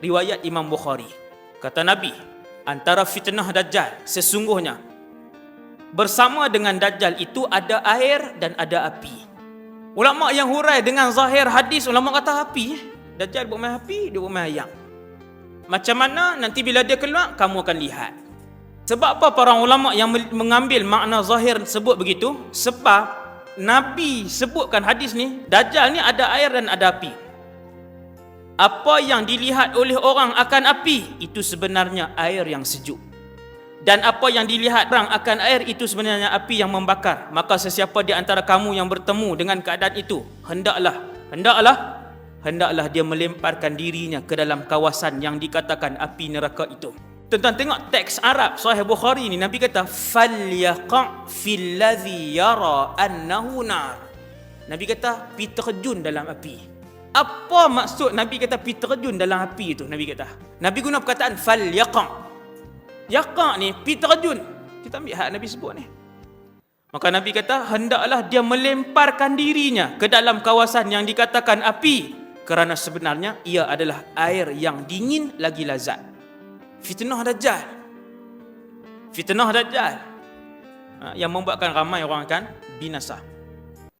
riwayat Imam Bukhari. Kata Nabi, antara fitnah Dajjal sesungguhnya bersama dengan Dajjal itu ada air dan ada api. Ulama yang hurai dengan zahir hadis, ulama kata api. Dajjal buat main api, dia buat main ayam. Macam mana nanti bila dia keluar, kamu akan lihat. Sebab apa para ulama yang mengambil makna zahir sebut begitu? Sebab Nabi sebutkan hadis ni, Dajjal ni ada air dan ada api. Apa yang dilihat oleh orang akan api, itu sebenarnya air yang sejuk. Dan apa yang dilihat orang akan air, itu sebenarnya api yang membakar. Maka sesiapa di antara kamu yang bertemu dengan keadaan itu, hendaklah dia melemparkan dirinya ke dalam kawasan yang dikatakan api neraka itu. Tuan-tuan tengok teks Arab Sahih Bukhari ni, Nabi kata falyaqa' fil ladzi yara annahu nar. Nabi kata pi terjun dalam api. Apa maksud Nabi kata pi terjun dalam api itu? Nabi guna perkataan falyaqa'. Yaqa' ni pi terjun. Kita ambil hak Nabi sebut ni. Maka Nabi kata hendaklah dia melemparkan dirinya ke dalam kawasan yang dikatakan api, kerana sebenarnya ia adalah air yang dingin lagi lazat. Fitnah Dajjal yang membuatkan ramai orang akan binasa.